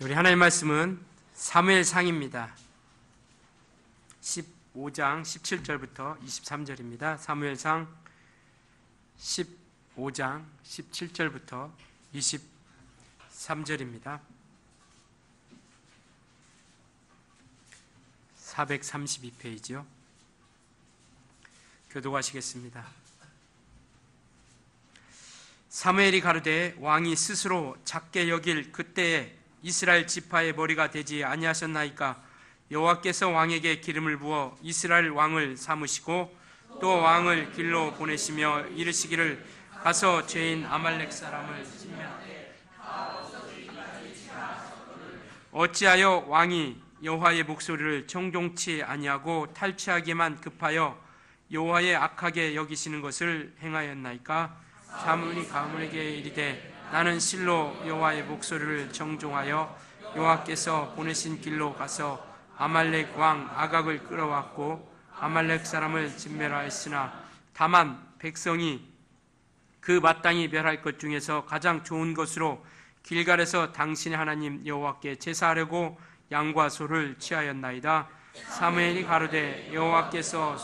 우리 하나님의 말씀은 사무엘상입니다. 15장 17절부터 23절입니다. 사무엘상 15장 17절부터 23절입니다. 432페이지요. 교독하시겠습니다. 사무엘이 가로되 왕이 스스로 작게 여길 그때에 이스라엘 지파의 머리가 되지 아니하셨나이까? 여호와께서 왕에게 기름을 부어 이스라엘 왕을 삼으시고 또 왕을 길로 보내시며 이르시기를 가서 죄인 아말렉 사람을 침멸하되 어찌하여 왕이 여호와의 목소리를 청종치 아니하고 탈취하기만 급하여 여호와의 악하게 여기시는 것을 행하였나이까? 사무엘이 가문에게 이르되 나는 실로 여호와의 목소리를 정종하여 여호와께서 보내신 길로 가서 아말렉 왕 아각을 끌어왔고 아말렉 사람을 진멸하였으나 다만 백성이 그 마땅히 멸할 것 중에서 가장 좋은 것으로 길갈에서 당신의 하나님 여호와께 제사하려고 양과 소를 취하였나이다. 사무엘이 가로되 여호와께서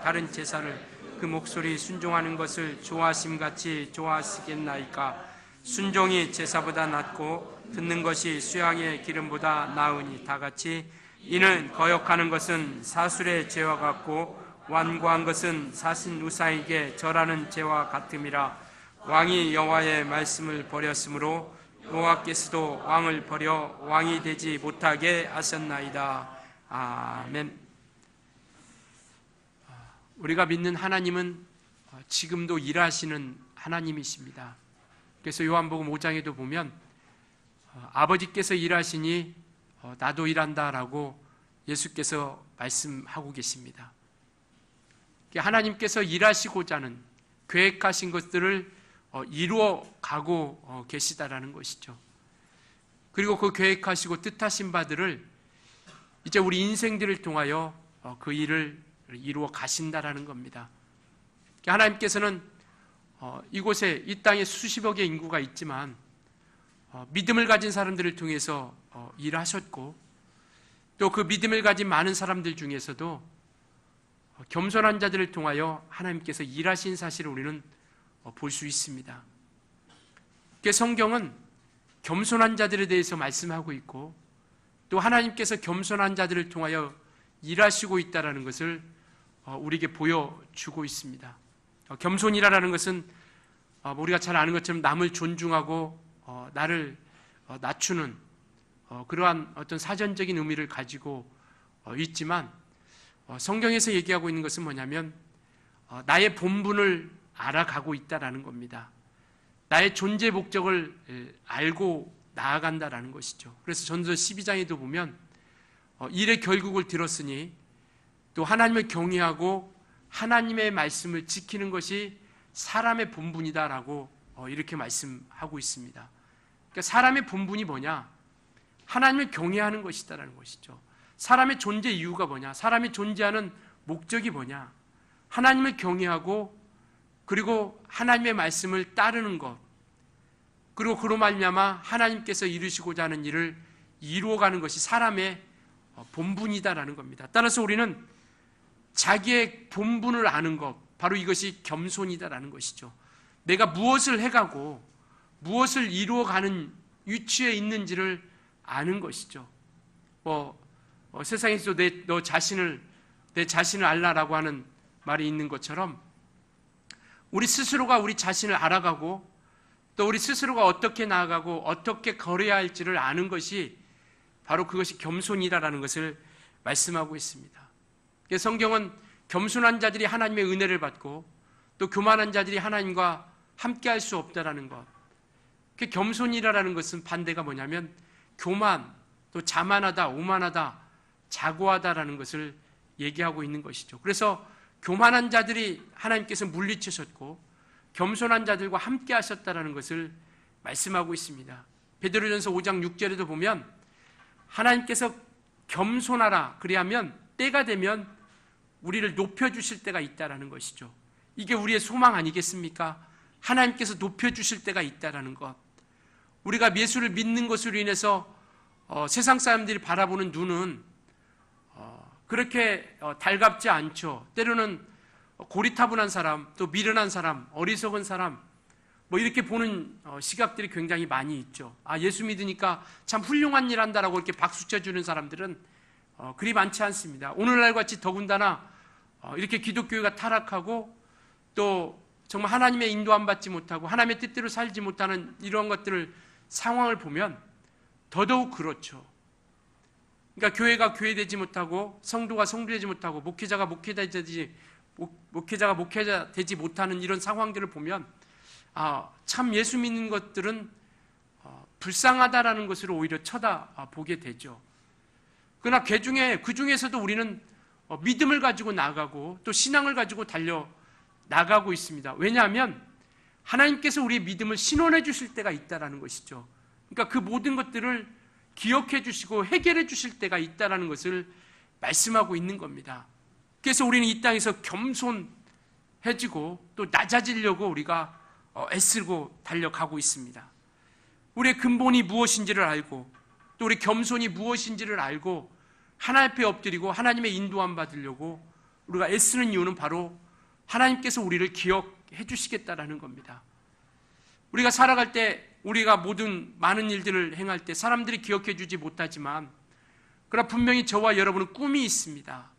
다른 제사를 그 목소리 순종하는 것을 좋아하심같이 좋아하시겠나이까? 순종이 제사보다 낫고 듣는 것이 수양의 기름보다 나으니 다같이 이는 거역하는 것은 사술의 죄와 같고 완고한 것은 사신 우상에게 절하는 죄와 같음이라. 왕이 여호와의 말씀을 버렸으므로 여호와께서도 왕을 버려 왕이 되지 못하게 하셨나이다. 아멘. 우리가 믿는 하나님은 지금도 일하시는 하나님이십니다. 그래서 요한복음 5장에도 보면 아버지께서 일하시니 나도 일한다라고 예수께서 말씀하고 계십니다. 하나님께서 일하시고자 하는 계획하신 것들을 이루어 가고 계시다라는 것이죠. 그리고 그 계획하시고 뜻하신 바들을 이제 우리 인생들을 통하여 그 일을 이루어 가신다라는 겁니다. 하나님께서는 이곳에 이 땅에 수십억의 인구가 있지만 믿음을 가진 사람들을 통해서 일하셨고 또 그 믿음을 가진 많은 사람들 중에서도 겸손한 자들을 통하여 하나님께서 일하신 사실을 우리는 볼 수 있습니다. 성경은 겸손한 자들에 대해서 말씀하고 있고 또 하나님께서 겸손한 자들을 통하여 일하시고 있다는 것을 우리에게 보여주고 있습니다. 겸손이라는 것은 우리가 잘 아는 것처럼 남을 존중하고 나를 낮추는 그러한 어떤 사전적인 의미를 가지고 있지만 성경에서 얘기하고 있는 것은 뭐냐면 나의 본분을 알아가고 있다는 겁니다. 나의 존재 목적을 알고 나아간다는 것이죠. 그래서 전서 12장에도 보면 일의 결국을 들었으니 또 하나님을 경외하고 하나님의 말씀을 지키는 것이 사람의 본분이다라고 이렇게 말씀하고 있습니다. 그러니까 사람의 본분이 뭐냐? 하나님을 경외하는 것이다라는 것이죠. 사람의 존재 이유가 뭐냐? 사람이 존재하는 목적이 뭐냐? 하나님을 경외하고 그리고 하나님의 말씀을 따르는 것, 그리고 그로 말미암아 하나님께서 이루시고자 하는 일을 이루어가는 것이 사람의 본분이다라는 겁니다. 따라서 우리는 자기의 본분을 아는 것, 바로 이것이 겸손이다라는 것이죠. 내가 무엇을 해가고 무엇을 이루어가는 위치에 있는지를 아는 것이죠. 세상에서 내 자신을 알라라고 하는 말이 있는 것처럼 우리 스스로가 우리 자신을 알아가고 또 우리 스스로가 어떻게 나아가고 어떻게 걸어야 할지를 아는 것이 바로 그것이 겸손이라는 것을 말씀하고 있습니다. 성경은 겸손한 자들이 하나님의 은혜를 받고 또 교만한 자들이 하나님과 함께할 수 없다라는 것. 겸손이라는 것은 반대가 뭐냐면 교만, 또 자만하다, 오만하다, 자고하다라는 것을 얘기하고 있는 것이죠. 그래서 교만한 자들이 하나님께서 물리치셨고 겸손한 자들과 함께 하셨다라는 것을 말씀하고 있습니다. 베드로전서 5장 6절에도 보면 하나님께서 겸손하라 그리하면 때가 되면 우리를 높여주실 때가 있다라는 것이죠. 이게 우리의 소망 아니겠습니까? 하나님께서 높여주실 때가 있다라는 것. 우리가 예수를 믿는 것으로 인해서 세상 사람들이 바라보는 눈은 그렇게 달갑지 않죠. 때로는 고리타분한 사람, 또 미련한 사람, 어리석은 사람, 뭐 이렇게 보는 시각들이 굉장히 많이 있죠. 예수 믿으니까 참 훌륭한 일 한다라고 이렇게 박수 쳐주는 사람들은 그리 많지 않습니다. 오늘날 같이 더군다나 이렇게 기독교회가 타락하고 또 정말 하나님의 인도함 받지 못하고 하나님의 뜻대로 살지 못하는 이런 것들을 상황을 보면 더더욱 그렇죠. 그러니까 교회가 교회되지 못하고 성도가 성도되지 못하고 목회자가 목회자 되지 못하는 이런 상황들을 보면 참 예수 믿는 것들은 불쌍하다라는 것으로 오히려 쳐다보게 되죠. 그러나 그 중에서도 우리는 믿음을 가지고 나가고 또 신앙을 가지고 달려 나가고 있습니다. 왜냐하면 하나님께서 우리의 믿음을 신원해 주실 때가 있다라는 것이죠. 그러니까 그 모든 것들을 기억해 주시고 해결해 주실 때가 있다라는 것을 말씀하고 있는 겁니다. 그래서 우리는 이 땅에서 겸손해지고 또 낮아지려고 우리가 애쓰고 달려가고 있습니다. 우리의 근본이 무엇인지를 알고 또 우리 겸손이 무엇인지를 알고 하나님 앞에 엎드리고 하나님의 인도함 받으려고 우리가 애쓰는 이유는 바로 하나님께서 우리를 기억해 주시겠다라는 겁니다. 우리가 살아갈 때 우리가 모든 많은 일들을 행할 때 사람들이 기억해 주지 못하지만 그러나 분명히 저와 여러분은 꿈이 있습니다.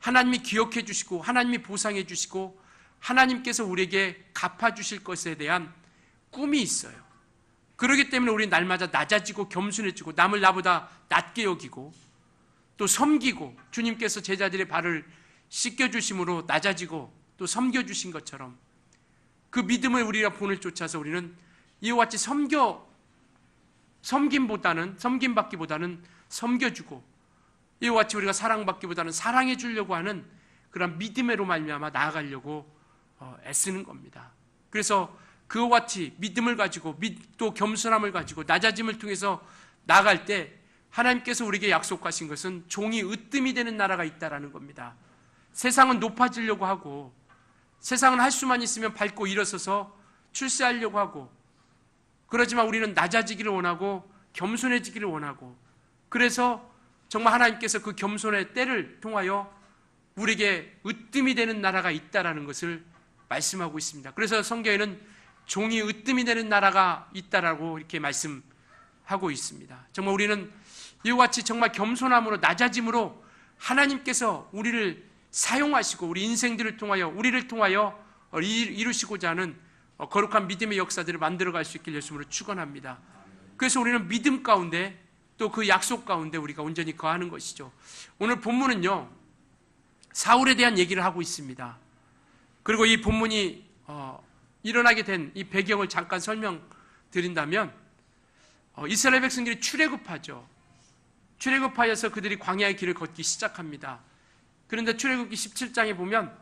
하나님이 기억해 주시고 하나님이 보상해 주시고 하나님께서 우리에게 갚아주실 것에 대한 꿈이 있어요. 그렇기 때문에 우리는 날마다 낮아지고 겸손해지고 남을 나보다 낮게 여기고 또 섬기고 주님께서 제자들의 발을 씻겨주심으로 낮아지고 또 섬겨주신 것처럼 그 믿음을 우리가 본을 쫓아서 우리는 이와 같이 섬김받기보다는 섬겨주고 이와 같이 우리가 사랑받기보다는 사랑해 주려고 하는 그런 믿음으로 말미암아 나아가려고 애쓰는 겁니다. 그래서 그와 같이 믿음을 가지고 또 겸손함을 가지고 낮아짐을 통해서 나아갈 때 하나님께서 우리에게 약속하신 것은 종이 으뜸이 되는 나라가 있다라는 겁니다. 세상은 높아지려고 하고 세상은 할 수만 있으면 밟고 일어서서 출세하려고 하고 그러지만 우리는 낮아지기를 원하고 겸손해지기를 원하고 그래서 정말 하나님께서 그 겸손의 때를 통하여 우리에게 으뜸이 되는 나라가 있다라는 것을 말씀하고 있습니다. 그래서 성경에는 종이 으뜸이 되는 나라가 있다라고 이렇게 말씀하고 있습니다. 정말 우리는 이와 같이 정말 겸손함으로 낮아짐으로 하나님께서 우리를 사용하시고 우리 인생들을 통하여 우리를 통하여 이루시고자 하는 거룩한 믿음의 역사들을 만들어갈 수 있길 예수님으로 축원합니다. 그래서 우리는 믿음 가운데 또 그 약속 가운데 우리가 온전히 거하는 것이죠. 오늘 본문은요 사울에 대한 얘기를 하고 있습니다. 그리고 이 본문이 일어나게 된 이 배경을 잠깐 설명드린다면 이스라엘 백성들이 출애굽하죠. 출애굽하여서 그들이 광야의 길을 걷기 시작합니다. 그런데 출애굽기 17장에 보면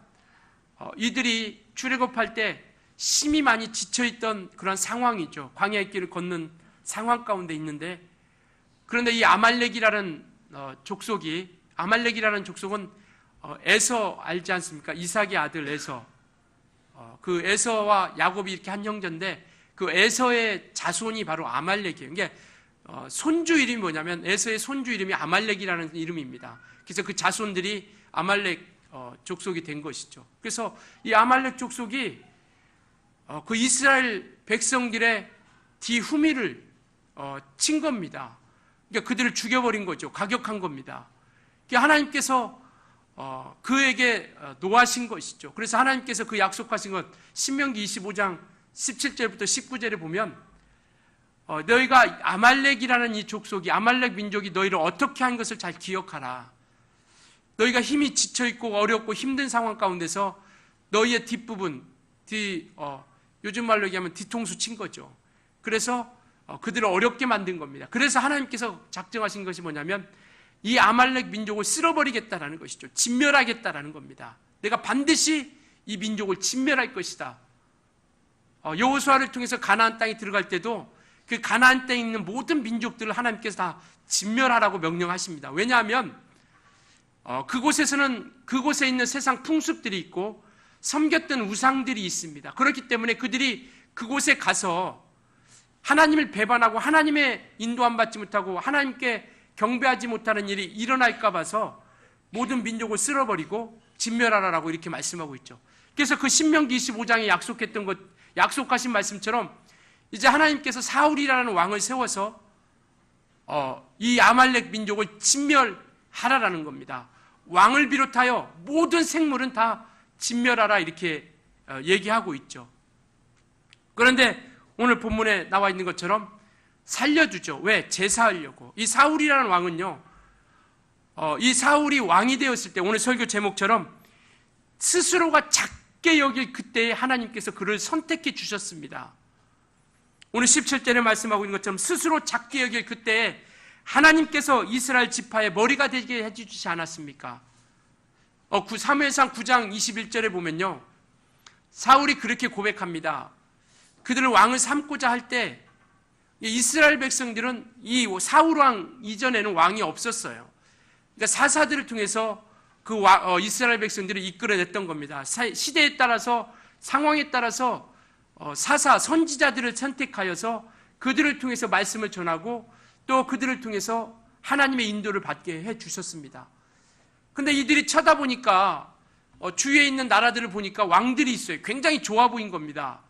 이들이 출애굽할 때 심히 많이 지쳐있던 그런 상황이죠. 광야의 길을 걷는 상황 가운데 있는데 그런데 이 아말렉이라는 족속은 에서 알지 않습니까? 이삭의 아들 에서. 그 에서와 야곱이 이렇게 한 형제인데 그 에서의 자손이 바로 아말렉이에요. 이게 손주 이름이 뭐냐면 에서의 손주 이름이 아말렉이라는 이름입니다. 그래서 그 자손들이 아말렉 족속이 된 것이죠. 그래서 이 아말렉 족속이 그 이스라엘 백성들의 뒤후미를 친 겁니다. 그러니까 그들을 죽여버린 거죠. 가격한 겁니다. 그러니까 하나님께서 그에게 노하신 것이죠. 그래서 하나님께서 그 약속하신 것 신명기 25장 17절부터 19절에 보면 너희가 아말렉이라는 이 족속이 아말렉 민족이 너희를 어떻게 한 것을 잘 기억하라. 너희가 힘이 지쳐있고 어렵고 힘든 상황 가운데서 너희의 뒷부분 요즘 말로 얘기하면 뒤통수 친 거죠. 그래서 그들을 어렵게 만든 겁니다. 그래서 하나님께서 작정하신 것이 뭐냐면 이 아말렉 민족을 쓸어버리겠다라는 것이죠. 진멸하겠다라는 겁니다. 내가 반드시 이 민족을 진멸할 것이다. 여호수아를 통해서 가나안 땅에 들어갈 때도 그 가나안 땅에 있는 모든 민족들을 하나님께서 다 진멸하라고 명령하십니다. 왜냐하면 그곳에 있는 세상 풍습들이 있고 섬겼던 우상들이 있습니다. 그렇기 때문에 그들이 그곳에 가서 하나님을 배반하고 하나님의 인도함 받지 못하고 하나님께 경배하지 못하는 일이 일어날까 봐서 모든 민족을 쓸어버리고 진멸하라라고 이렇게 말씀하고 있죠. 그래서 그 신명기 25장에 약속하신 말씀처럼 이제 하나님께서 사울이라는 왕을 세워서 이 아말렉 민족을 진멸하라라는 겁니다. 왕을 비롯하여 모든 생물은 다 진멸하라 이렇게 얘기하고 있죠. 그런데 오늘 본문에 나와 있는 것처럼 살려주죠. 왜? 제사하려고. 이 사울이라는 왕은요, 이 사울이 왕이 되었을 때 오늘 설교 제목처럼 스스로가 작게 여길 그때에 하나님께서 그를 선택해 주셨습니다. 오늘 17절에 말씀하고 있는 것처럼 스스로 작게 여길 그때에 하나님께서 이스라엘 지파의 머리가 되게 해주시지 않았습니까? 사무엘상 9장 21절에 보면요, 사울이 그렇게 고백합니다. 그들을 왕을 삼고자 할 때 이스라엘 백성들은 이 사울 왕 이전에는 왕이 없었어요. 그러니까 사사들을 통해서 이스라엘 백성들을 이끌어냈던 겁니다. 시대에 따라서 상황에 따라서 사사 선지자들을 선택하여서 그들을 통해서 말씀을 전하고 또 그들을 통해서 하나님의 인도를 받게 해 주셨습니다. 근데 이들이 쳐다보니까 주위에 있는 나라들을 보니까 왕들이 있어요. 굉장히 좋아 보인 겁니다.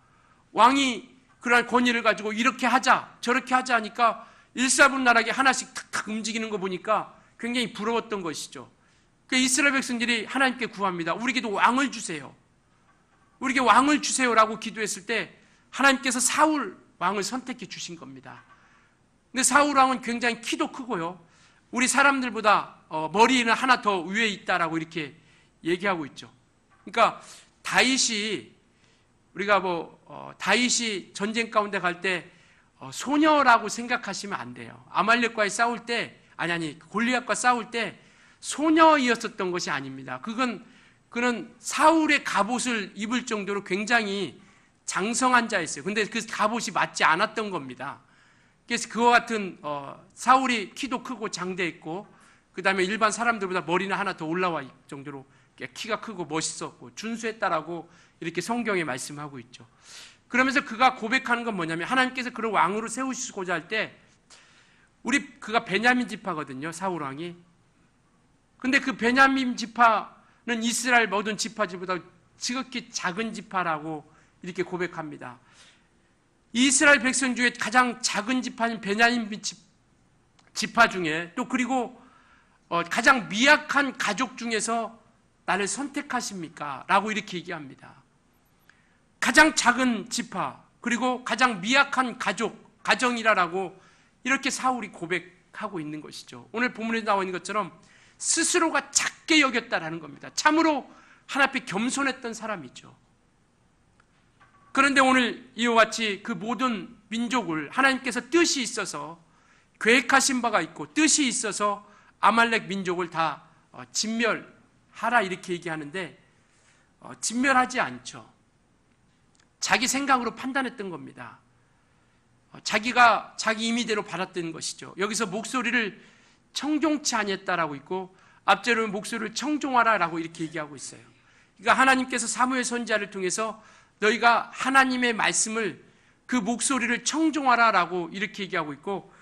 왕이 그러한 권위를 가지고 이렇게 하자 저렇게 하자 하니까 일사분란하게 하나씩 탁탁 움직이는 거 보니까 굉장히 부러웠던 것이죠. 그 이스라엘 백성들이 하나님께 구합니다. 우리에게도 왕을 주세요. 우리에게 왕을 주세요라고 기도했을 때 하나님께서 사울 왕을 선택해 주신 겁니다. 근데 사울 왕은 굉장히 키도 크고요, 우리 사람들보다 머리는 하나 더 위에 있다라고 이렇게 얘기하고 있죠. 그러니까 우리가 다윗이 전쟁 가운데 갈 때 소녀라고 생각하시면 안 돼요. 아말렉과의 싸울 때 골리앗과 싸울 때 소녀이었었던 것이 아닙니다. 그는 사울의 갑옷을 입을 정도로 굉장히 장성한 자였어요. 근데 그 갑옷이 맞지 않았던 겁니다. 그래서 그와 같은 사울이 키도 크고 장대했고 그 다음에 일반 사람들보다 머리는 하나 더 올라와 있을 정도로 키가 크고 멋있었고 준수했다라고 이렇게 성경에 말씀하고 있죠. 그러면서 그가 고백하는 건 뭐냐면 하나님께서 그를 왕으로 세우시고자 할 때 그가 베냐민 지파거든요, 사울 왕이. 근데 그 베냐민 지파는 이스라엘 모든 지파들보다 지극히 작은 지파라고 이렇게 고백합니다. 이스라엘 백성 중에 가장 작은 지파인 베냐민 지파 중에 또 그리고 가장 미약한 가족 중에서 나를 선택하십니까? 라고 이렇게 얘기합니다. 가장 작은 지파 그리고 가장 미약한 가정이라라고 이렇게 사울이 고백하고 있는 것이죠. 오늘 본문에 나와 있는 것처럼 스스로가 작게 여겼다라는 겁니다. 참으로 하나님 앞에 겸손했던 사람이죠. 그런데 오늘 이와 같이 그 모든 민족을 하나님께서 뜻이 있어서 계획하신 바가 있고 뜻이 있어서 아말렉 민족을 다 진멸하라 이렇게 얘기하는데 진멸하지 않죠. 자기 생각으로 판단했던 겁니다. 자기가 자기 임의대로 받았던 것이죠. 여기서 목소리를 청종치 아니했다라고 있고 앞제로는 목소리를 청종하라라고 이렇게 얘기하고 있어요. 그러니까 하나님께서 사무엘 선지자를 통해서 너희가 하나님의 말씀을 그 목소리를 청종하라라고 이렇게 얘기하고 있고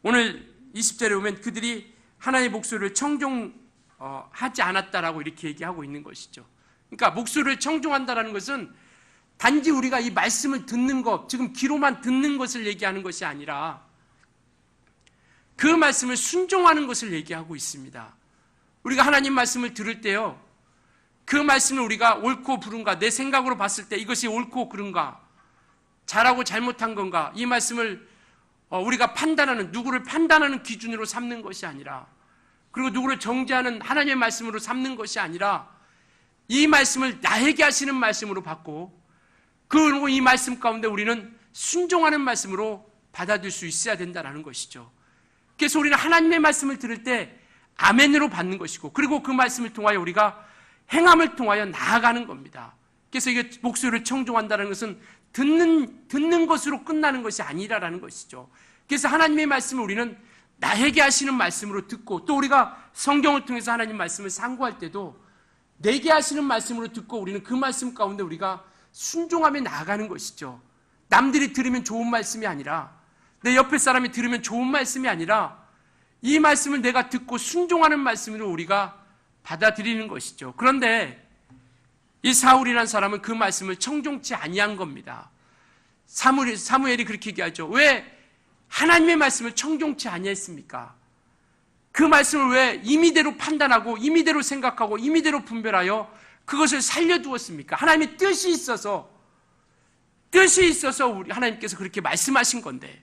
오늘 20절에 보면 그들이 하나님의 목소리를 청종하지 않았다라고 이렇게 얘기하고 있는 것이죠. 그러니까 목소리를 청종한다라는 것은 단지 우리가 이 말씀을 듣는 것, 지금 귀로만 듣는 것을 얘기하는 것이 아니라 그 말씀을 순종하는 것을 얘기하고 있습니다. 우리가 하나님 말씀을 들을 때요, 그 말씀을 우리가 옳고 그른가, 내 생각으로 봤을 때 이것이 옳고 그른가, 잘하고 잘못한 건가, 이 말씀을 우리가 누구를 판단하는 기준으로 삼는 것이 아니라, 그리고 누구를 정죄하는 하나님의 말씀으로 삼는 것이 아니라 이 말씀을 나에게 하시는 말씀으로 받고 그리고 이 말씀 가운데 우리는 순종하는 말씀으로 받아들일 수 있어야 된다는 것이죠. 그래서 우리는 하나님의 말씀을 들을 때 아멘으로 받는 것이고 그리고 그 말씀을 통하여 우리가 행함을 통하여 나아가는 겁니다. 그래서 이게 목소리를 청종한다는 것은 듣는 것으로 끝나는 것이 아니라는 것이죠. 그래서 하나님의 말씀을 우리는 나에게 하시는 말씀으로 듣고 또 우리가 성경을 통해서 하나님 말씀을 상고할 때도 내게 하시는 말씀으로 듣고 우리는 그 말씀 가운데 우리가 순종하며 나아가는 것이죠. 남들이 들으면 좋은 말씀이 아니라 내 옆에 사람이 들으면 좋은 말씀이 아니라 이 말씀을 내가 듣고 순종하는 말씀으로 우리가 받아들이는 것이죠. 그런데 이 사울이라는 사람은 그 말씀을 청종치 아니한 겁니다. 사무엘이 그렇게 얘기하죠. 왜 하나님의 말씀을 청종치 아니했습니까? 그 말씀을 왜 임의대로 판단하고 임의대로 생각하고 임의대로 분별하여 그것을 살려두었습니까? 하나님의 뜻이 있어서 우리 하나님께서 그렇게 말씀하신 건데,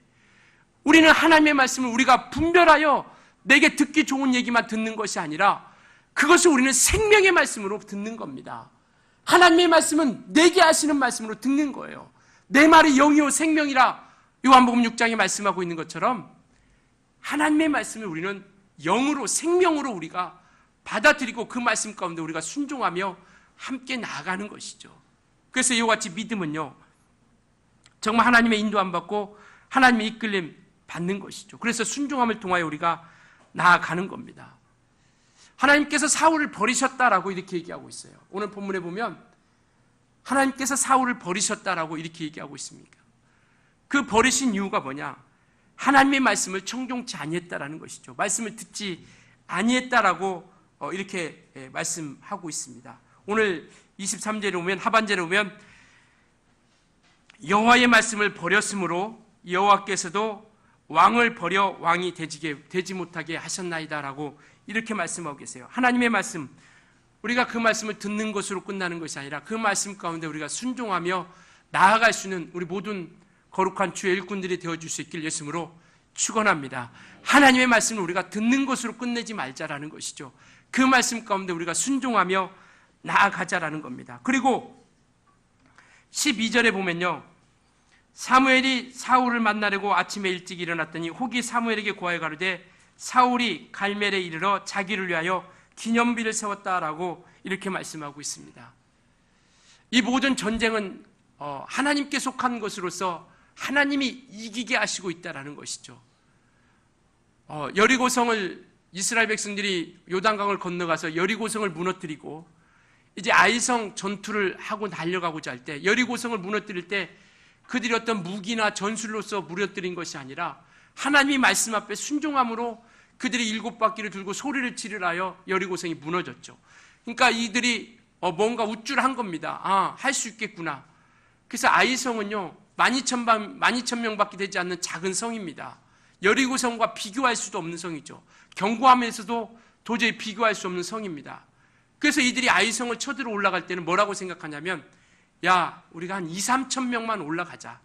우리는 하나님의 말씀을 우리가 분별하여 내게 듣기 좋은 얘기만 듣는 것이 아니라 그것을 우리는 생명의 말씀으로 듣는 겁니다. 하나님의 말씀은 내게 하시는 말씀으로 듣는 거예요. 내 말이 영이요 생명이라 요한복음 6장에 말씀하고 있는 것처럼 하나님의 말씀을 우리는 영으로 생명으로 우리가 받아들이고 그 말씀 가운데 우리가 순종하며 함께 나아가는 것이죠. 그래서 이와 같이 믿음은요, 정말 하나님의 인도함 받고 하나님의 이끌림 받는 것이죠. 그래서 순종함을 통하여 우리가 나아가는 겁니다. 하나님께서 사울을 버리셨다라고 이렇게 얘기하고 있어요. 오늘 본문에 보면 하나님께서 사울을 버리셨다라고 이렇게 얘기하고 있습니다. 그 버리신 이유가 뭐냐? 하나님의 말씀을 청종치 아니했다라는 것이죠. 말씀을 듣지 아니했다라고 이렇게 말씀하고 있습니다. 오늘 23절에 오면, 하반절에 오면 여호와의 말씀을 버렸으므로 여호와께서도 왕을 버려 왕이 되지 못하게 하셨나이다라고 이렇게 말씀하고 계세요. 하나님의 말씀, 우리가 그 말씀을 듣는 것으로 끝나는 것이 아니라 그 말씀 가운데 우리가 순종하며 나아갈 수 있는 우리 모든 거룩한 주의 일꾼들이 되어줄 수 있길 예수님으로 축원합니다. 하나님의 말씀을 우리가 듣는 것으로 끝내지 말자라는 것이죠. 그 말씀 가운데 우리가 순종하며 나아가자라는 겁니다. 그리고 12절에 보면요, 사무엘이 사울을 만나려고 아침에 일찍 일어났더니 혹이 사무엘에게 고하여 가로되 사울이 갈멜에 이르러 자기를 위하여 기념비를 세웠다라고 이렇게 말씀하고 있습니다. 이 모든 전쟁은 하나님께 속한 것으로서 하나님이 이기게 하시고 있다라는 것이죠. 여리고성을 이스라엘 백성들이 요단강을 건너가서 여리고성을 무너뜨리고 이제 아이성 전투를 하고 달려가고자 할 때, 여리고성을 무너뜨릴 때 그들이 어떤 무기나 전술로서 무너뜨린 것이 아니라 하나님이 말씀 앞에 순종함으로 그들이 7바퀴를 들고 소리를 지르라여 여리고성이 무너졌죠. 그러니까 이들이 뭔가 우쭐한 겁니다. 아, 할 수 있겠구나. 그래서 아이성은요, 12,000명밖에 되지 않는 작은 성입니다. 여리고성과 비교할 수도 없는 성이죠. 견고하면서도 도저히 비교할 수 없는 성입니다. 그래서 이들이 아이성을 쳐들어 올라갈 때는 뭐라고 생각하냐면, 야, 우리가 한 2,000~3,000명만 올라가자.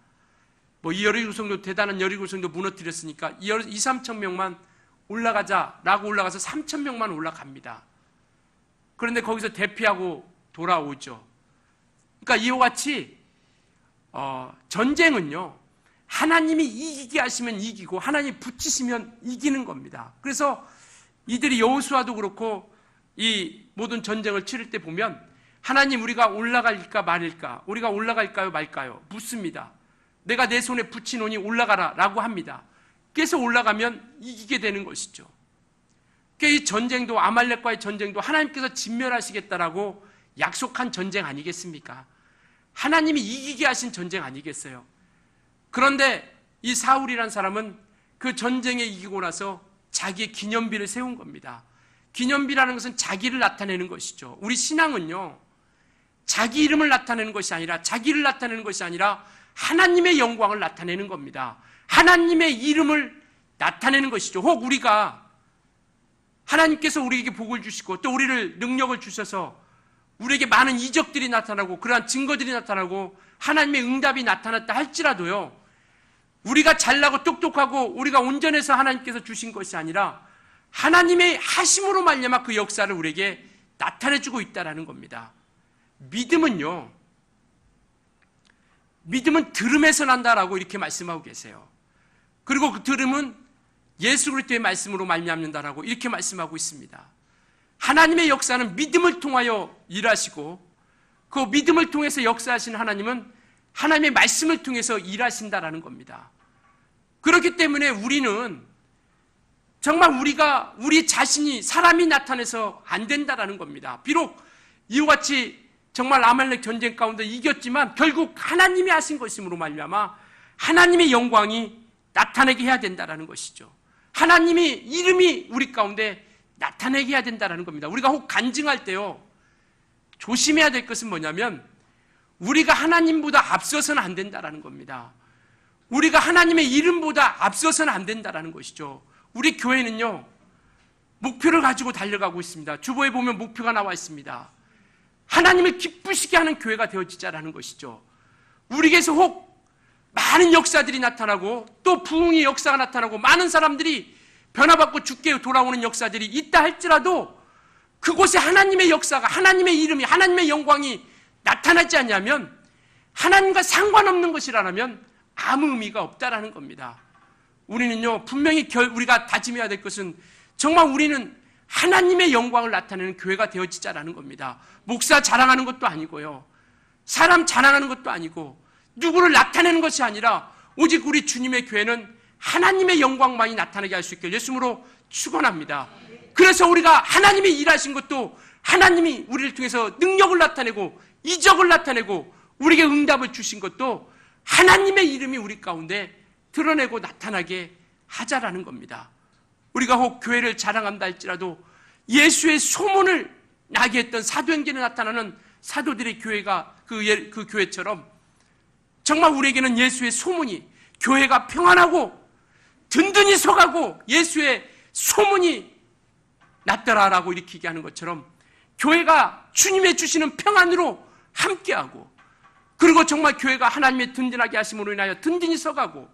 이 여리고성도 대단한 여리고성도 무너뜨렸으니까 2,000~3,000명만 올라가자라고 올라가서 3,000명만 올라갑니다. 그런데 거기서 대피하고 돌아오죠. 그러니까 이와 같이 전쟁은요, 하나님이 이기게 하시면 이기고 하나님이 붙이시면 이기는 겁니다. 그래서 이들이 여호수아도 그렇고 이 모든 전쟁을 치를 때 보면 하나님, 우리가 올라갈까 말일까? 우리가 올라갈까요 말까요? 묻습니다. 내가 내 손에 붙이노니 올라가라 라고 합니다. 그래서 올라가면 이기게 되는 것이죠. 그러니까 이 전쟁도, 아말렉과의 전쟁도 하나님께서 진멸하시겠다라고 약속한 전쟁 아니겠습니까? 하나님이 이기게 하신 전쟁 아니겠어요? 그런데 이 사울이란 사람은 그 전쟁에 이기고 나서 자기의 기념비를 세운 겁니다. 기념비라는 것은 자기를 나타내는 것이죠. 우리 신앙은요, 자기 이름을 나타내는 것이 아니라, 자기를 나타내는 것이 아니라 하나님의 영광을 나타내는 겁니다. 하나님의 이름을 나타내는 것이죠. 혹 우리가 하나님께서 우리에게 복을 주시고 또 우리를 능력을 주셔서 우리에게 많은 이적들이 나타나고 그러한 증거들이 나타나고 하나님의 응답이 나타났다 할지라도요, 우리가 잘나고 똑똑하고 우리가 온전해서 하나님께서 주신 것이 아니라 하나님의 하심으로 말미암아 그 역사를 우리에게 나타내주고 있다는 겁니다. 믿음은 들음에서 난다라고 이렇게 말씀하고 계세요. 그리고 그 들음은 예수 그리스도의 말씀으로 말미암는다라고 이렇게 말씀하고 있습니다. 하나님의 역사는 믿음을 통하여 일하시고 그 믿음을 통해서 역사하시는 하나님은 하나님의 말씀을 통해서 일하신다라는 겁니다. 그렇기 때문에 우리는 정말 우리 자신이 사람이 나타내서 안 된다라는 겁니다. 비록 이와 같이 정말 아말렉 전쟁 가운데 이겼지만 결국 하나님이 하신 것임으로 말미암아 하나님의 영광이 나타내게 해야 된다는 것이죠. 하나님이 이름이 우리 가운데 나타내게 해야 된다는 겁니다. 우리가 혹 간증할 때요, 조심해야 될 것은 뭐냐면 우리가 하나님보다 앞서서는 안 된다는 겁니다. 우리가 하나님의 이름보다 앞서서는 안 된다는 것이죠. 우리 교회는요, 목표를 가지고 달려가고 있습니다. 주보에 보면 목표가 나와 있습니다. 하나님을 기쁘시게 하는 교회가 되어지자라는 것이죠. 우리에게서 혹 많은 역사들이 나타나고 또 부흥의 역사가 나타나고 많은 사람들이 변화받고 주께 돌아오는 역사들이 있다 할지라도 그곳에 하나님의 역사가, 하나님의 이름이, 하나님의 영광이 나타나지 않냐면 하나님과 상관없는 것이라면 아무 의미가 없다라는 겁니다. 우리는요, 분명히 우리가 다짐해야 될 것은 정말 우리는 하나님의 영광을 나타내는 교회가 되어지자라는 겁니다. 목사 자랑하는 것도 아니고요, 사람 자랑하는 것도 아니고 누구를 나타내는 것이 아니라 오직 우리 주님의 교회는 하나님의 영광만이 나타나게 할 수 있게 예수님으로 축원합니다. 그래서 우리가 하나님이 일하신 것도 하나님이 우리를 통해서 능력을 나타내고 이적을 나타내고 우리에게 응답을 주신 것도 하나님의 이름이 우리 가운데 드러내고 나타나게 하자라는 겁니다. 우리가 혹 교회를 자랑한다 할지라도 예수의 소문을 나게 했던 사도행전에 나타나는 사도들의 교회가 그 교회처럼 정말 우리에게는 예수의 소문이, 교회가 평안하고 든든히 서가고 예수의 소문이 났더라라고 일으키게 하는 것처럼 교회가 주님의 주시는 평안으로 함께하고, 그리고 정말 교회가 하나님의 든든하게 하심으로 인하여 든든히 서가고,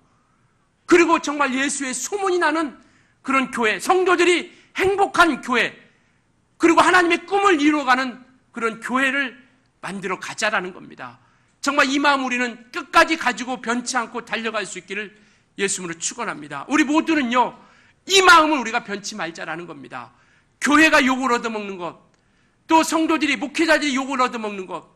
그리고 정말 예수의 소문이 나는 그런 교회, 성도들이 행복한 교회, 그리고 하나님의 꿈을 이루어가는 그런 교회를 만들어 가자라는 겁니다. 정말 이 마음 우리는 끝까지 가지고 변치 않고 달려갈 수 있기를 예수님으로 축원합니다. 우리 모두는요, 이 마음을 우리가 변치 말자라는 겁니다. 교회가 욕을 얻어먹는 것, 또 성도들이, 목회자들이 욕을 얻어먹는 것,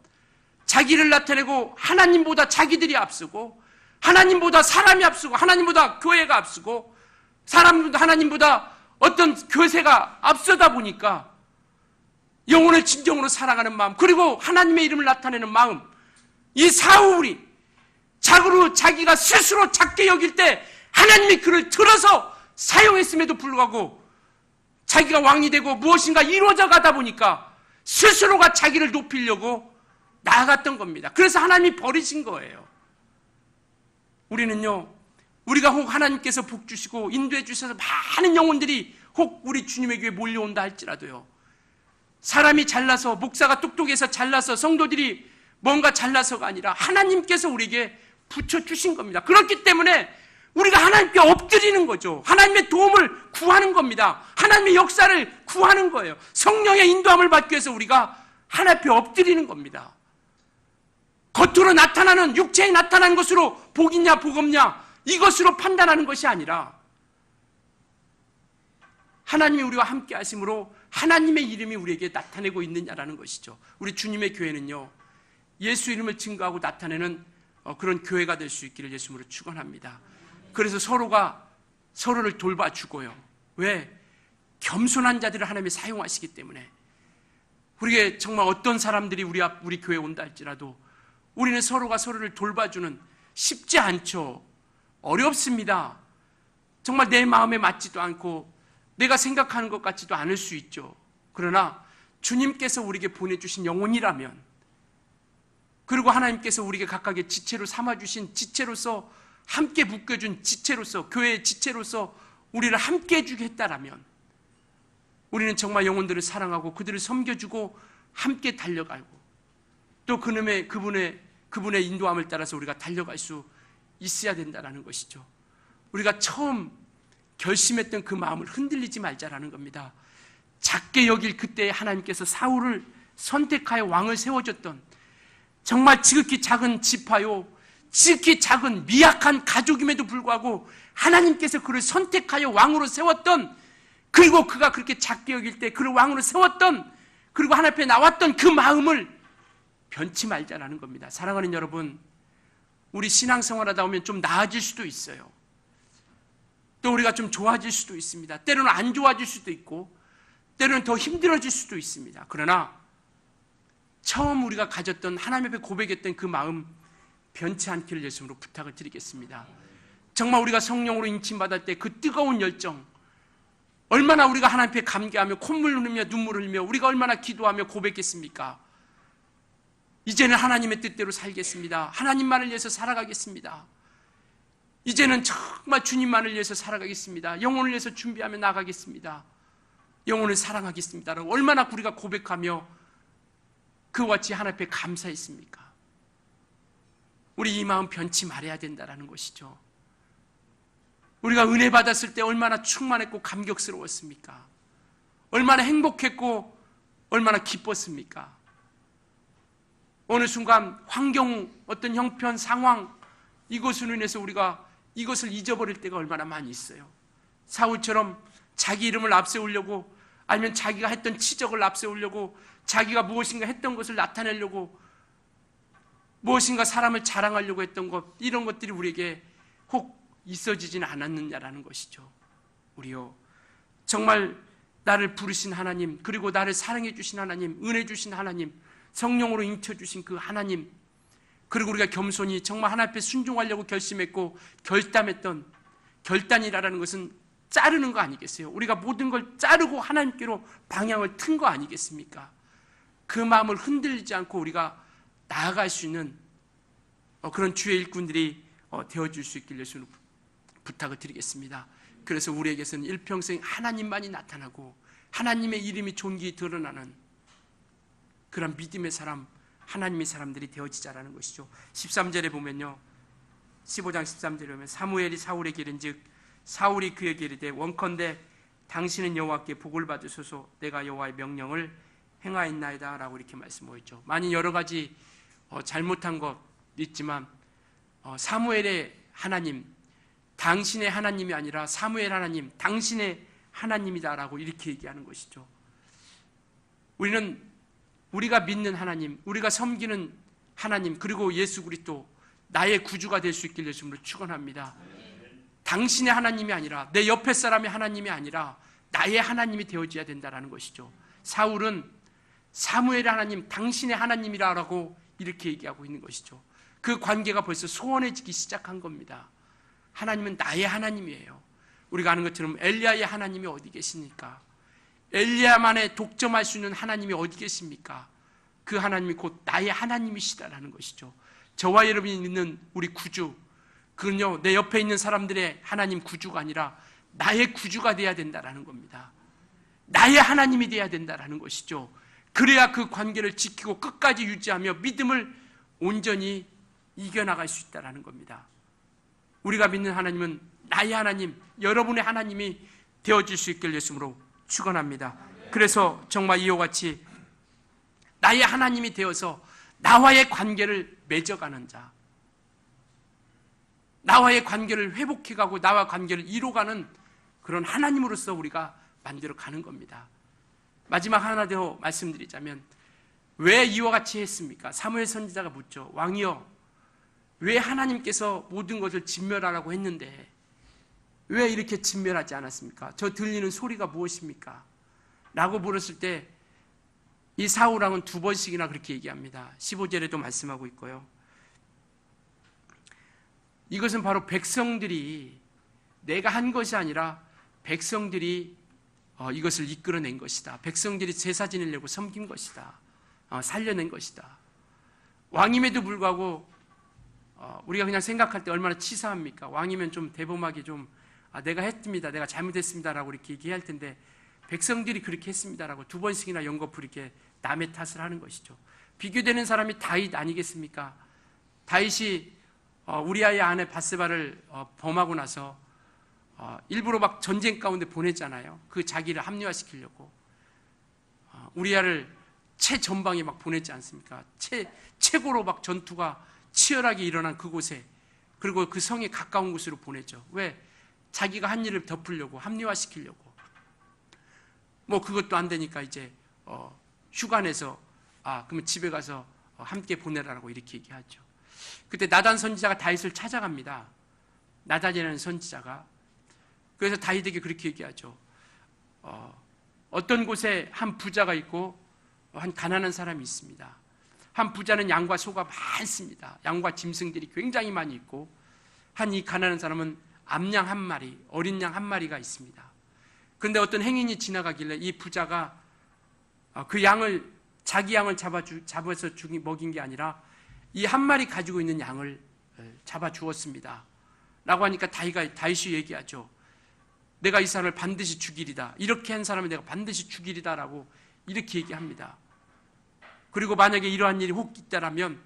자기를 나타내고 하나님보다 자기들이 앞서고 하나님보다 사람이 앞서고 하나님보다 교회가 앞서고 하나님보다 어떤 교세가 앞서다 보니까 영혼을 진정으로 사랑하는 마음, 그리고 하나님의 이름을 나타내는 마음, 이 사울이 자기가 스스로 작게 여길 때 하나님이 그를 들어서 사용했음에도 불구하고 자기가 왕이 되고 무엇인가 이루어져 가다 보니까 스스로가 자기를 높이려고 나아갔던 겁니다. 그래서 하나님이 버리신 거예요. 우리는요, 우리가 혹 하나님께서 복 주시고 인도해 주셔서 많은 영혼들이 혹 우리 주님의 교회에 몰려온다 할지라도요, 사람이 잘나서, 목사가 똑똑해서 잘나서, 성도들이 뭔가 잘나서가 아니라 하나님께서 우리에게 붙여주신 겁니다. 그렇기 때문에 우리가 하나님께 엎드리는 거죠. 하나님의 도움을 구하는 겁니다. 하나님의 역사를 구하는 거예요. 성령의 인도함을 받기 위해서 우리가 하나님 앞에 엎드리는 겁니다. 겉으로 나타나는, 육체에 나타나는 것으로 복이냐 복 없냐 이것으로 판단하는 것이 아니라 하나님이 우리와 함께 하심으로 하나님의 이름이 우리에게 나타내고 있느냐라는 것이죠. 우리 주님의 교회는요, 예수 이름을 증거하고 나타내는 그런 교회가 될 수 있기를 예수님으로 축원합니다. 그래서 서로가 서로를 돌봐주고요. 왜? 겸손한 자들을 하나님이 사용하시기 때문에. 우리에게 정말 어떤 사람들이 우리 교회에 온다 할지라도 우리는 서로가 서로를 돌봐주는, 쉽지 않죠. 어렵습니다. 정말 내 마음에 맞지도 않고 내가 생각하는 것 같지도 않을 수 있죠. 그러나 주님께서 우리에게 보내주신 영혼이라면, 그리고 하나님께서 우리에게 각각의 지체로 삼아주신 지체로서, 함께 묶여준 지체로서, 교회의 지체로서 우리를 함께 해주게 했다라면 우리는 정말 영혼들을 사랑하고 그들을 섬겨주고 함께 달려가고 또 그분의 인도함을 따라서 우리가 달려갈 수 있어야 된다는 것이죠. 우리가 처음 결심했던 그 마음을 흔들리지 말자라는 겁니다. 작게 여길 그때 하나님께서 사울을 선택하여 왕을 세워줬던, 정말 지극히 작은 지파요, 지극히 작은 미약한 가족임에도 불구하고 하나님께서 그를 선택하여 왕으로 세웠던, 그리고 그가 그렇게 작게 여길 때 그를 왕으로 세웠던, 그리고 하나님 앞에 나왔던 그 마음을 변치 말자라는 겁니다. 사랑하는 여러분, 우리 신앙생활하다 보면 좀 나아질 수도 있어요. 또 우리가 좀 좋아질 수도 있습니다. 때로는 안 좋아질 수도 있고 때로는 더 힘들어질 수도 있습니다. 그러나 처음 우리가 가졌던, 하나님 앞에 고백했던 그 마음 변치 않기를 예수님으로 부탁을 드리겠습니다. 정말 우리가 성령으로 인침받을 때 그 뜨거운 열정, 얼마나 우리가 하나님 앞에 감개하며 콧물 흘리며 눈물을 흘리며 우리가 얼마나 기도하며 고백했습니까? 이제는 하나님의 뜻대로 살겠습니다. 하나님만을 위해서 살아가겠습니다. 이제는 정말 주님만을 위해서 살아가겠습니다. 영혼을 위해서 준비하며 나가겠습니다. 영혼을 사랑하겠습니다. 얼마나 우리가 고백하며 그와 같이 하나님 앞에 감사했습니까? 우리 이 마음 변치 말아야 된다는 것이죠. 우리가 은혜 받았을 때 얼마나 충만했고 감격스러웠습니까? 얼마나 행복했고 얼마나 기뻤습니까? 어느 순간 환경, 어떤 형편, 상황, 이것으로 인해서 우리가 이것을 잊어버릴 때가 얼마나 많이 있어요. 사울처럼 자기 이름을 앞세우려고, 아니면 자기가 했던 치적을 앞세우려고, 자기가 무엇인가 했던 것을 나타내려고, 무엇인가 사람을 자랑하려고 했던 것, 이런 것들이 우리에게 혹 있어지지는 않았느냐라는 것이죠. 우리요, 정말 나를 부르신 하나님, 그리고 나를 사랑해 주신 하나님, 은혜 주신 하나님, 성령으로 인쳐주신 그 하나님, 그리고 우리가 겸손히 정말 하나님 앞에 순종하려고 결심했고 결단했던, 결단이라는 것은 자르는 거 아니겠어요? 우리가 모든 걸 자르고 하나님께로 방향을 튼 거 아니겠습니까? 그 마음을 흔들리지 않고 우리가 나아갈 수 있는 그런 주의 일꾼들이 되어줄 수 있길 예수님 부탁을 드리겠습니다. 그래서 우리에게서는 일평생 하나님만이 나타나고 하나님의 이름이 존귀히 드러나는 그런 믿음의 사람, 하나님의 사람들이 되어지자라는 것이죠. 13절에 보면요, 15장 13절에 보면 사무엘이 사울에게 이른즉 사울이 그에게 이르되 원컨대 당신은 여호와께 복을 받으소서 내가 여호와의 명령을 행하였나이다 라고 이렇게 말씀하였죠. 많이 여러 가지 잘못한 것 있지만 사무엘의 하나님, 당신의 하나님이 아니라 사무엘 하나님, 당신의 하나님이다 라고 이렇게 얘기하는 것이죠. 우리가 믿는 하나님, 우리가 섬기는 하나님, 그리고 예수 그리스도 나의 구주가 될 수 있길 예수님으로 축원합니다. 당신의 하나님이 아니라, 내 옆에 사람의 하나님이 아니라 나의 하나님이 되어져야 된다는 것이죠. 사울은 사무엘의 하나님, 당신의 하나님이라고 이렇게 얘기하고 있는 것이죠. 그 관계가 벌써 소원해지기 시작한 겁니다. 하나님은 나의 하나님이에요. 우리가 아는 것처럼 엘리야의 하나님이 어디 계십니까? 엘리야만에 독점할 수 있는 하나님이 어디 계십니까? 그 하나님이 곧 나의 하나님이시다라는 것이죠. 저와 여러분이 믿는 우리 구주, 그건요, 내 옆에 있는 사람들의 하나님 구주가 아니라 나의 구주가 돼야 된다라는 겁니다. 나의 하나님이 돼야 된다라는 것이죠. 그래야 그 관계를 지키고 끝까지 유지하며 믿음을 온전히 이겨나갈 수 있다라는 겁니다. 우리가 믿는 하나님은 나의 하나님, 여러분의 하나님이 되어질 수 있길 예수님으로 축원합니다. 그래서 정말 이와 같이 나의 하나님이 되어서 나와의 관계를 맺어가는 자, 나와의 관계를 회복해가고 나와 관계를 이뤄가는 그런 하나님으로서 우리가 만들어가는 겁니다. 마지막 하나 더 말씀드리자면, 왜 이와 같이 했습니까? 사무엘 선지자가 묻죠. 왕이여, 왜 하나님께서 모든 것을 진멸하라고 했는데 왜 이렇게 진멸하지 않았습니까? 저 들리는 소리가 무엇입니까? 라고 물었을 때 이 사울왕은 2번씩이나 그렇게 얘기합니다. 15절에도 말씀하고 있고요. 이것은 바로 백성들이, 내가 한 것이 아니라 백성들이 이것을 이끌어낸 것이다. 백성들이 제사 지내려고 섬긴 것이다. 살려낸 것이다. 왕임에도 불구하고 우리가 그냥 생각할 때 얼마나 치사합니까? 왕이면 좀 대범하게 좀 내가 했습니다, 내가 잘못했습니다 라고 이렇게 얘기할 텐데 백성들이 그렇게 했습니다라고 2번씩이나 연거푸 이렇게 남의 탓을 하는 것이죠. 비교되는 사람이 다윗 아니겠습니까? 다윗이 우리아의 아내 바세바를 범하고 나서 일부러 막 전쟁 가운데 보냈잖아요. 그 자기를 합리화시키려고 우리아를 최전방에 막 보냈지 않습니까? 최고로 막 전투가 치열하게 일어난 그곳에, 그리고 그 성에 가까운 곳으로 보냈죠. 왜? 자기가 한 일을 덮으려고, 합리화시키려고. 뭐 그것도 안 되니까 이제 휴가 내서 그러면 집에 가서 함께 보내라고 이렇게 얘기하죠. 그때 나단 선지자가 다윗을 찾아갑니다. 나단이라는 선지자가. 그래서 다윗에게 그렇게 얘기하죠. 어떤 곳에 한 부자가 있고 한 가난한 사람이 있습니다. 한 부자는 양과 소가 많습니다. 양과 짐승들이 굉장히 많이 있고, 한 이 가난한 사람은 암양 한 마리, 어린 양 한 마리가 있습니다. 그런데 어떤 행인이 지나가길래 이 부자가 그 양을, 자기 양을 잡아서 먹인 게 아니라 이 한 마리 가지고 있는 양을 잡아 주었습니다. 라고 하니까 다윗이 얘기하죠. 내가 이 사람을 반드시 죽이리다. 이렇게 한 사람을 내가 반드시 죽이리다. 라고 이렇게 얘기합니다. 그리고 만약에 이러한 일이 혹 있다라면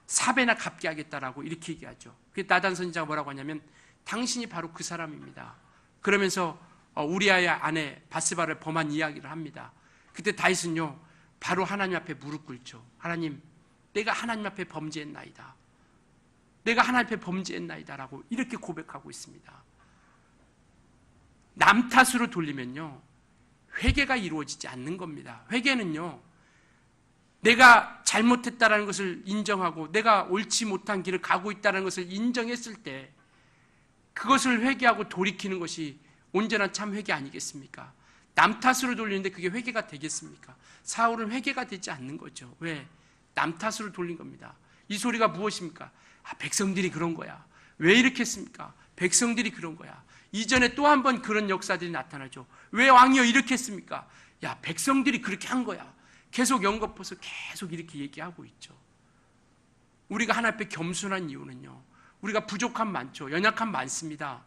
4배나 갚게 하겠다라고 이렇게 얘기하죠. 나단 선지자가 뭐라고 하냐면 당신이 바로 그 사람입니다. 그러면서 우리아의 아내 바스바를 범한 이야기를 합니다. 그때 다윗은요 바로 하나님 앞에 무릎 꿇죠. 하나님, 내가 하나님 앞에 범죄했나이다. 내가 하나님 앞에 범죄했나이다 라고 이렇게 고백하고 있습니다. 남 탓으로 돌리면요 회개가 이루어지지 않는 겁니다. 회개는요 내가 잘못했다는 것을 인정하고 내가 옳지 못한 길을 가고 있다는 것을 인정했을 때 그것을 회개하고 돌이키는 것이 온전한 참 회개 아니겠습니까? 남 탓으로 돌리는데 그게 회개가 되겠습니까? 사울은 회개가 되지 않는 거죠. 왜? 남 탓으로 돌린 겁니다. 이 소리가 무엇입니까? 백성들이 그런 거야. 왜 이렇게 했습니까? 백성들이 그런 거야. 이전에 또 한 번 그런 역사들이 나타나죠. 왜 왕이여 이렇게 했습니까? 야, 백성들이 그렇게 한 거야. 계속 연거푸서 계속 이렇게 얘기하고 있죠. 우리가 하나님 앞에 겸손한 이유는요 우리가 부족함 많죠. 연약함 많습니다.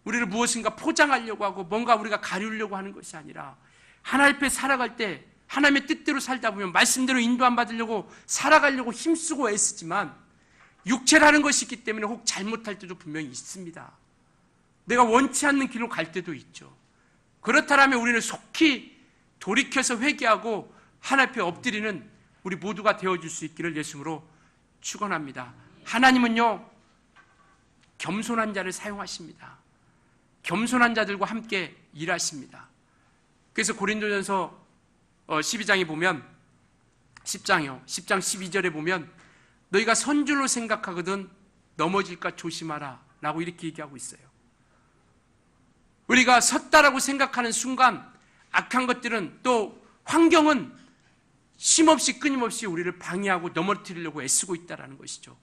우리를 무엇인가 포장하려고 하고 뭔가 우리가 가리려고 하는 것이 아니라 하나님 앞에 살아갈 때 하나님의 뜻대로 살다 보면 말씀대로 인도 안 받으려고 살아가려고 힘쓰고 애쓰지만 육체라는 것이 있기 때문에 혹 잘못할 때도 분명히 있습니다. 내가 원치 않는 길로 갈 때도 있죠. 그렇다면 우리는 속히 돌이켜서 회개하고 하나님 앞에 엎드리는 우리 모두가 되어줄 수 있기를 예수님으로 축원합니다. 하나님은요 겸손한 자를 사용하십니다. 겸손한 자들과 함께 일하십니다. 그래서 고린도전서 12장에 보면 10장 12절에 보면 너희가 선줄로 생각하거든 넘어질까 조심하라 라고 이렇게 얘기하고 있어요. 우리가 섰다라고 생각하는 순간 악한 것들은 또 환경은 쉼없이 끊임없이 우리를 방해하고 넘어뜨리려고 애쓰고 있다는 것이죠.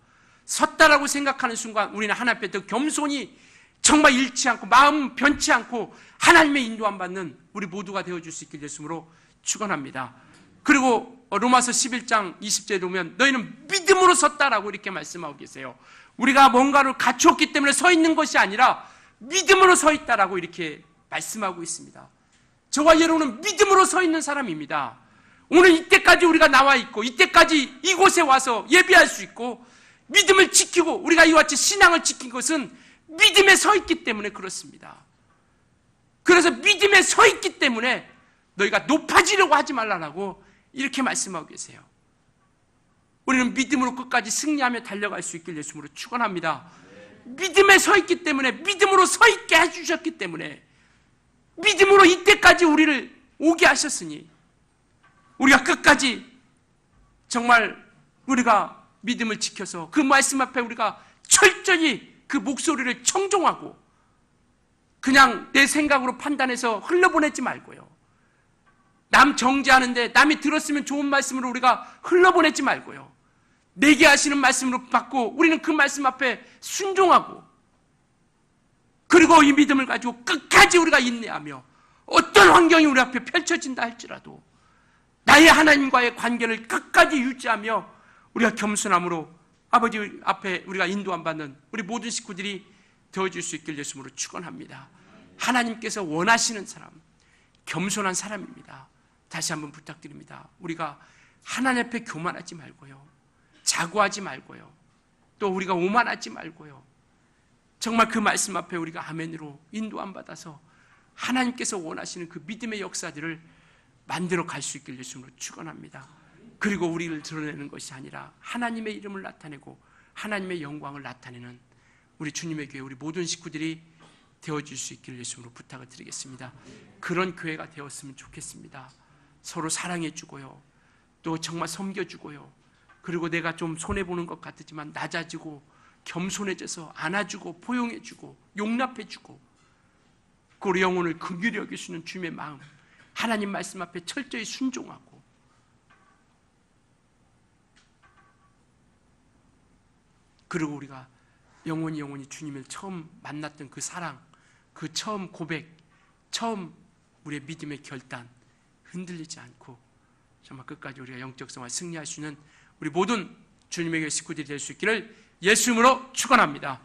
섰다라고 생각하는 순간 우리는 하나님 앞에 더 겸손히 정말 잃지 않고 마음 변치 않고 하나님의 인도함 받는 우리 모두가 되어줄 수 있길 예수님으로 축원합니다. 그리고 로마서 11장 20절에 보면 너희는 믿음으로 섰다라고 이렇게 말씀하고 계세요. 우리가 뭔가를 갖추었기 때문에 서 있는 것이 아니라 믿음으로 서 있다라고 이렇게 말씀하고 있습니다. 저와 여러분은 믿음으로 서 있는 사람입니다. 오늘 이때까지 우리가 나와 있고 이때까지 이곳에 와서 예배할 수 있고 믿음을 지키고 우리가 이와 같이 신앙을 지킨 것은 믿음에 서 있기 때문에 그렇습니다. 그래서 믿음에 서 있기 때문에 너희가 높아지려고 하지 말라고 이렇게 말씀하고 계세요. 우리는 믿음으로 끝까지 승리하며 달려갈 수 있길 예수님으로 축원합니다. 믿음에 서 있기 때문에 믿음으로 서 있게 해주셨기 때문에 믿음으로 이때까지 우리를 오게 하셨으니 우리가 끝까지 정말 우리가 믿음을 지켜서 그 말씀 앞에 우리가 철저히 그 목소리를 청종하고 그냥 내 생각으로 판단해서 흘러보내지 말고요. 남 정죄하는데 남이 들었으면 좋은 말씀으로 우리가 흘러보내지 말고요. 내게 하시는 말씀으로 받고 우리는 그 말씀 앞에 순종하고 그리고 이 믿음을 가지고 끝까지 우리가 인내하며 어떤 환경이 우리 앞에 펼쳐진다 할지라도 나의 하나님과의 관계를 끝까지 유지하며 우리가 겸손함으로 아버지 앞에 우리가 인도함 받는 우리 모든 식구들이 되어줄 수 있길 예수님으로 축원합니다. 하나님께서 원하시는 사람, 겸손한 사람입니다. 다시 한번 부탁드립니다. 우리가 하나님 앞에 교만하지 말고요. 자고하지 말고요. 또 우리가 오만하지 말고요. 정말 그 말씀 앞에 우리가 아멘으로 인도함 받아서 하나님께서 원하시는 그 믿음의 역사들을 만들어 갈 수 있길 예수님으로 축원합니다. 그리고 우리를 드러내는 것이 아니라 하나님의 이름을 나타내고 하나님의 영광을 나타내는 우리 주님의 교회 우리 모든 식구들이 되어줄 수 있기를 예수님으로 부탁을 드리겠습니다. 그런 교회가 되었으면 좋겠습니다. 서로 사랑해주고요. 또 정말 섬겨주고요. 그리고 내가 좀 손해보는 것 같지만 낮아지고 겸손해져서 안아주고 포용해주고 용납해주고 그 우리 영혼을 긍휼히 여기시는 주님의 마음 하나님 말씀 앞에 철저히 순종하고 그리고 우리가 영원히 주님을 처음 만났던 그 사랑, 그 처음 고백, 처음 우리의 믿음의 결단 흔들리지 않고 정말 끝까지 우리가 영적 생활 승리할 수 있는 우리 모든 주님의 교회 식구들이 될 수 있기를 예수 이름으로 축원합니다.